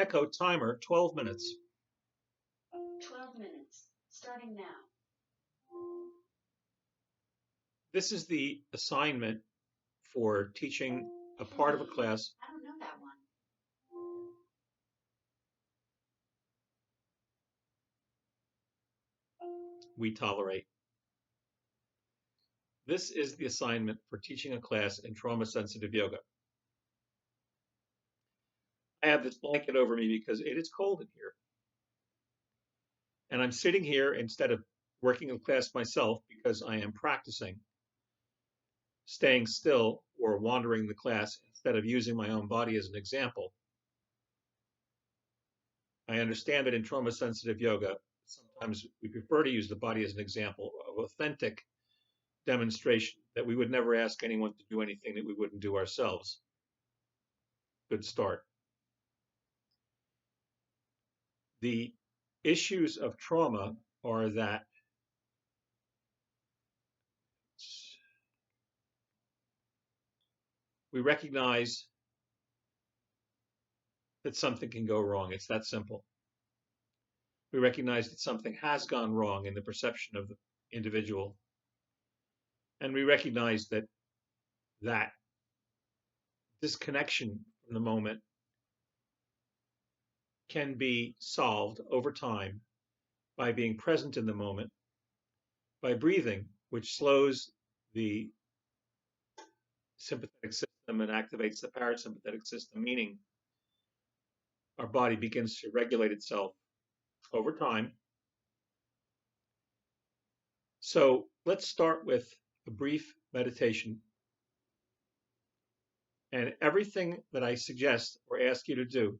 Echo timer 12 minutes. 12 minutes, starting now. This is the assignment for teaching a part of a class. I don't know that one. We tolerate. This is the assignment for teaching a class in trauma-sensitive yoga. I have this blanket over me because it is cold in here. And I'm sitting here instead of working in class myself because I am practicing staying still or wandering the class instead of using my own body as an example. I understand that in trauma-sensitive yoga, sometimes we prefer to use the body as an example of authentic demonstration, that we would never ask anyone to do anything that we wouldn't do ourselves. Good start. The issues of trauma are that we recognize that something can go wrong. It's that simple. We recognize that something has gone wrong in the perception of the individual. And we recognize that disconnection from the moment can be solved over time by being present in the moment, by breathing, which slows the sympathetic system and activates the parasympathetic system, meaning our body begins to regulate itself over time. So let's start with a brief meditation. And everything that I suggest or ask you to do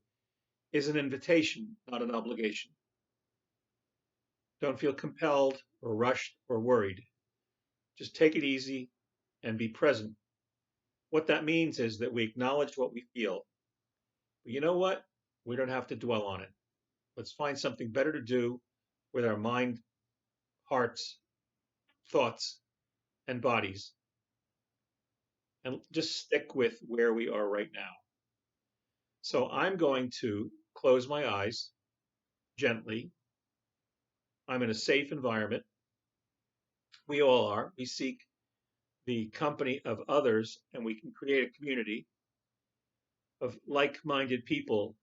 is an invitation, not an obligation. Don't feel compelled or rushed or worried. Just take it easy and be present. What that means is that we acknowledge what we feel. But you know what? We don't have to dwell on it. Let's find something better to do with our mind, hearts, thoughts, and bodies, and just stick with where we are right now. So I'm going to close my eyes gently. I'm in a safe environment. We all are. We seek the company of others, and we can create a community of like-minded people.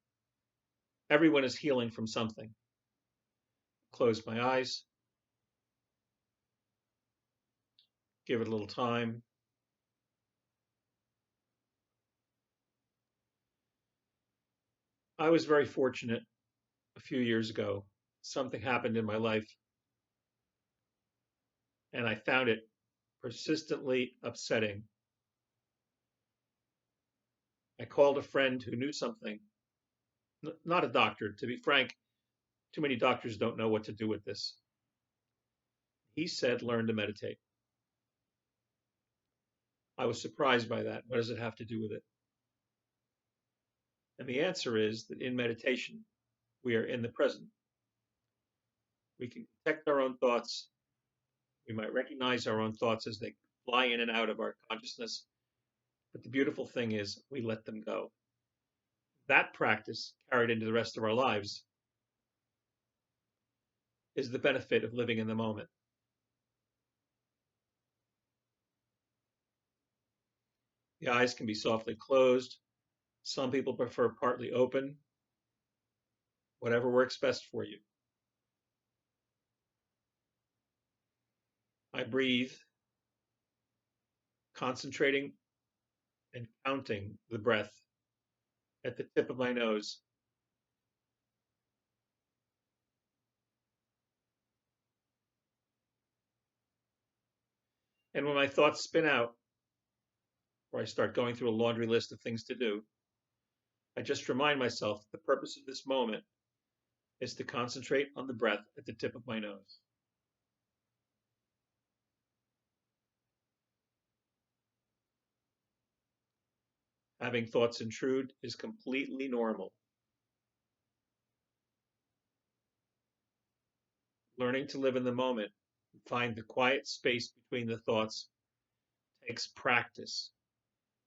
Everyone is healing from something. Close my eyes. Give it a little time. I was very fortunate a few years ago. Something happened in my life, and I found it persistently upsetting. I called a friend who knew something, not a doctor. To be frank, too many doctors don't know what to do with this. He said, learn to meditate. I was surprised by that. What does it have to do with it? And the answer is that in meditation, we are in the present. We can detect our own thoughts. We might recognize our own thoughts as they fly in and out of our consciousness. But the beautiful thing is we let them go. That practice carried into the rest of our lives is the benefit of living in the moment. The eyes can be softly closed. Some people prefer partly open. Whatever works best for you. I breathe, concentrating and counting the breath at the tip of my nose. And when my thoughts spin out, or I start going through a laundry list of things to do, I just remind myself the purpose of this moment is to concentrate on the breath at the tip of my nose. Having thoughts intrude is completely normal. Learning to live in the moment and find the quiet space between the thoughts takes practice.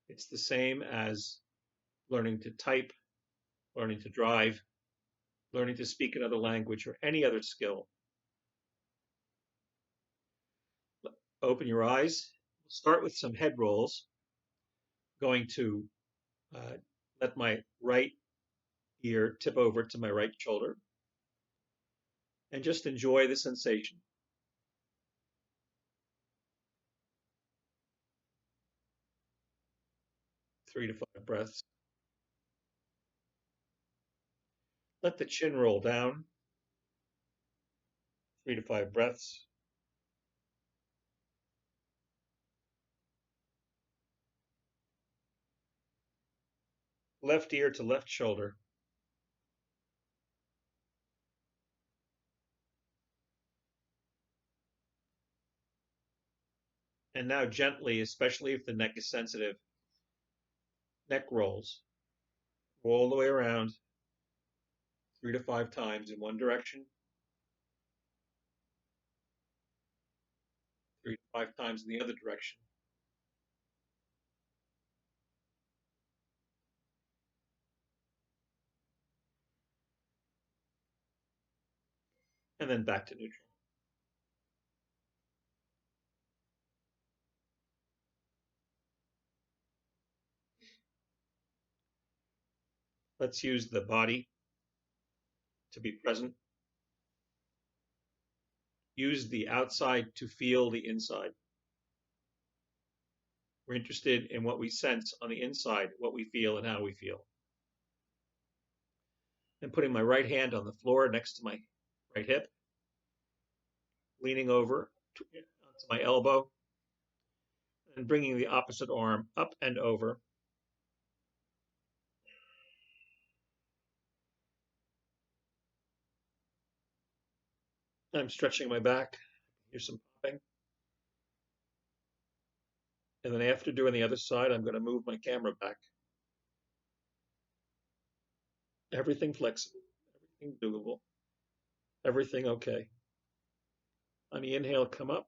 It's the same as learning to type learning to drive, learning to speak another language, or any other skill. Open your eyes. Start with some head rolls. Going to uh, let my right ear tip over to my right shoulder and just enjoy the sensation. 3 to 5 breaths. Let the chin roll down. 3 to 5 breaths. Left ear to left shoulder. And now gently, especially if the neck is sensitive, neck rolls. Roll the way around 3 to 5 times in one direction, 3 to 5 times in the other direction. And then back to neutral. Let's use the body to be present. Use the outside to feel the inside. We're interested in what we sense on the inside, what we feel and how we feel. And putting my right hand on the floor next to my right hip, leaning over onto my elbow, and bringing the opposite arm up and over. I'm stretching my back. Here's some popping. And then after doing the other side, I'm going to move my camera back. Everything flexible, everything doable, everything okay. On the inhale, come up.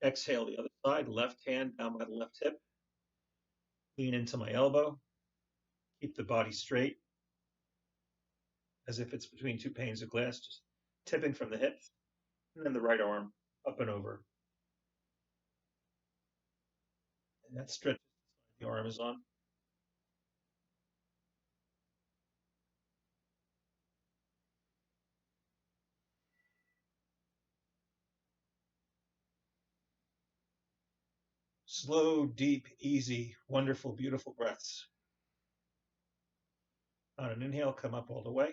Exhale the other side, left hand down my left hip. Lean into my elbow. Keep the body straight as if it's between two panes of glass, just tipping from the hips. And then the right arm up and over. And that stretches the arm is on. Slow, deep, easy, wonderful, beautiful breaths. On an inhale, come up all the way.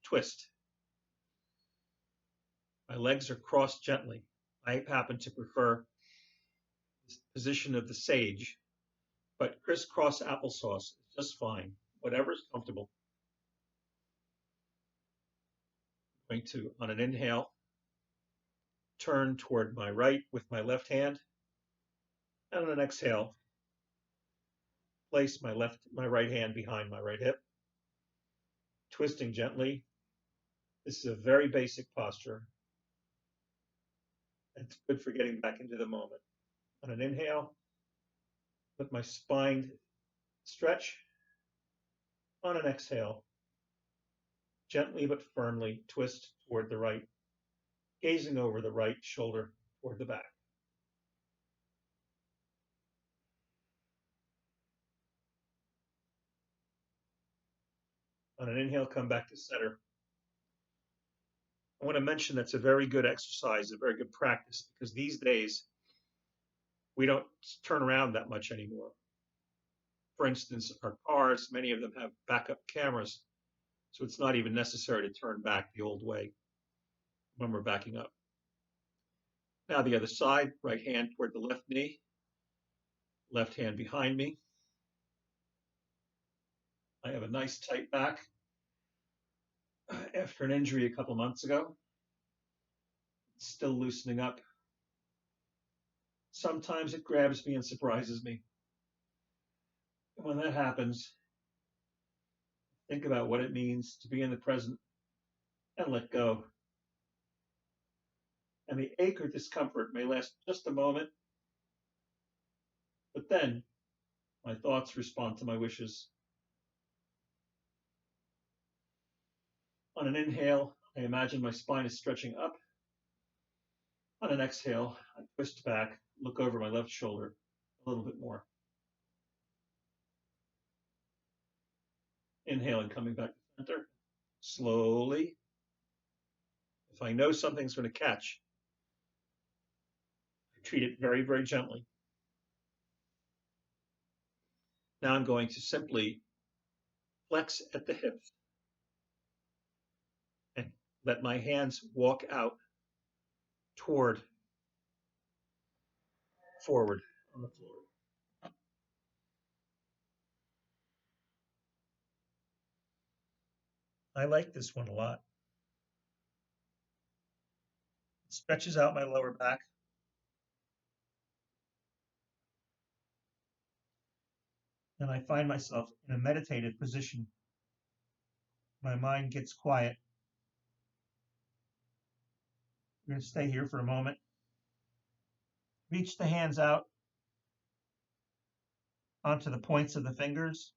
Twist. My legs are crossed gently. I happen to prefer this position of the sage, but crisscross applesauce is just fine. Whatever's comfortable. I'm going to, on an inhale, turn toward my right with my left hand, and on an exhale, place my right hand behind my right hip, twisting gently. This is a very basic posture. It's good for getting back into the moment. On an inhale, let my spine stretch. On an exhale, gently but firmly twist toward the right, gazing over the right shoulder toward the back. On an inhale, come back to center. I want to mention that's a very good exercise, a very good practice, because these days we don't turn around that much anymore. For instance, our cars, many of them have backup cameras, so it's not even necessary to turn back the old way when we're backing up. Now the other side, right hand toward the left knee, left hand behind me. I have a nice tight back after an injury a couple months ago. It's still loosening up. Sometimes it grabs me and surprises me. And when that happens, think about what it means to be in the present and let go. And the ache or discomfort may last just a moment, but then my thoughts respond to my wishes. On an inhale, I imagine my spine is stretching up. On an exhale, I twist back, look over my left shoulder a little bit more. Inhaling, coming back to center. Slowly. If I know something's going to catch, I treat it very, very gently. Now I'm going to simply flex at the hips and let my hands walk out toward forward on the floor. I like this one a lot. It stretches out my lower back. And I find myself in a meditative position. My mind gets quiet. We're going to stay here for a moment. Reach the hands out onto the points of the fingers.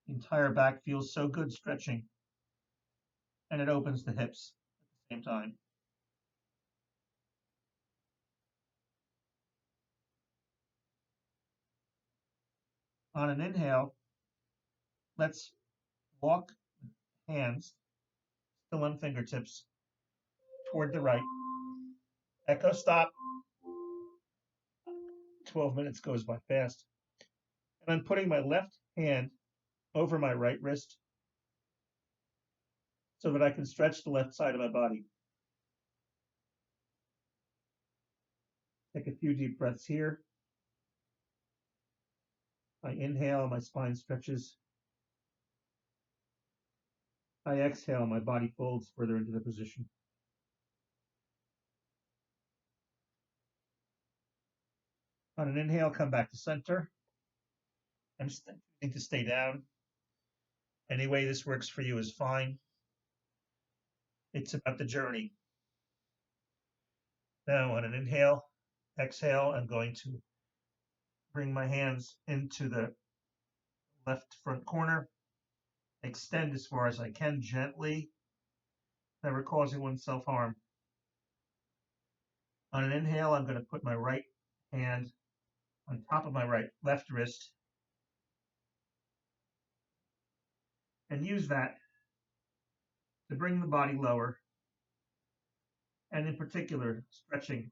The entire back feels so good stretching, and it opens the hips at the same time. On an inhale, let's walk hands, still on fingertips, toward the right. Echo stop. 12 minutes goes by fast. And I'm putting my left hand over my right wrist so that I can stretch the left side of my body. Take a few deep breaths here. I inhale, my spine stretches. I exhale, my body folds further into the position. On an inhale, come back to center. I'm choosing to stay down. Any way this works for you is fine. It's about the journey. Now, on an inhale, exhale, I'm going to bring my hands into the left front corner, extend as far as I can gently, never causing oneself harm. On an inhale, I'm going to put my right hand on top of my left wrist and use that to bring the body lower, and in particular, stretching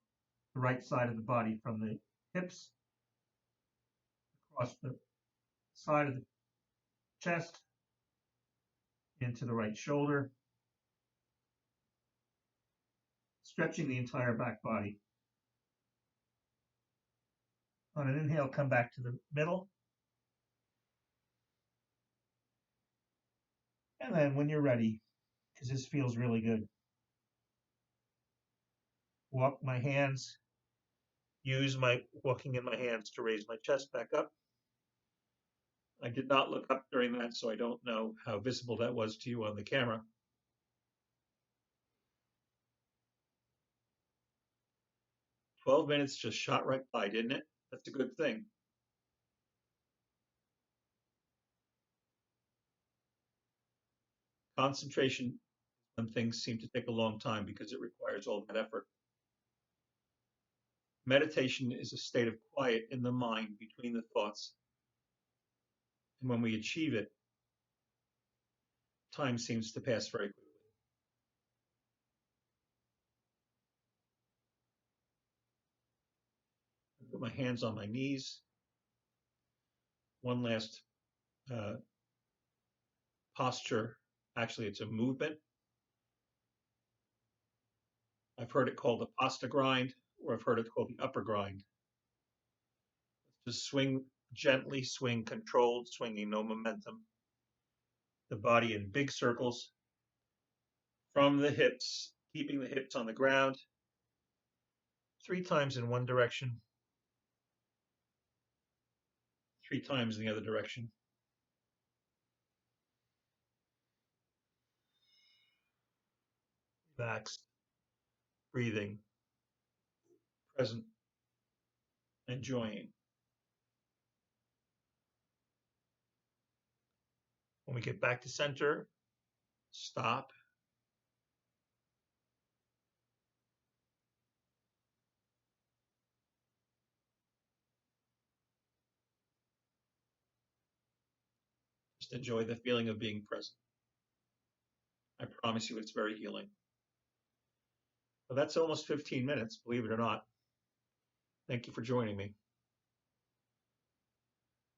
the right side of the body from the hips across the side of the chest into the right shoulder, stretching the entire back body. On an inhale, come back to the middle. And then when you're ready, because this feels really good, walk my hands, use my walking in my hands to raise my chest back up. I did not look up during that, so I don't know how visible that was to you on the camera. "12 minutes just shot right by, didn't it? That's a good thing." Concentration when things seem to take a long time because it requires all that effort. Meditation is a state of quiet in the mind between the thoughts. And when we achieve it, time seems to pass very quickly. I put my hands on my knees. One last posture. Actually, it's a movement. I've heard it called the pasta grind, or I've heard it called the upper grind. Just swing gently, swing controlled, swinging no momentum. the body in big circles from the hips, keeping the hips on the ground. 3 times in one direction, 3 times in the other direction. Relaxed, breathing, present, enjoying. When we get back to center, stop. Just enjoy the feeling of being present. I promise you it's very healing. Well, that's almost 15 minutes, believe it or not. Thank you for joining me.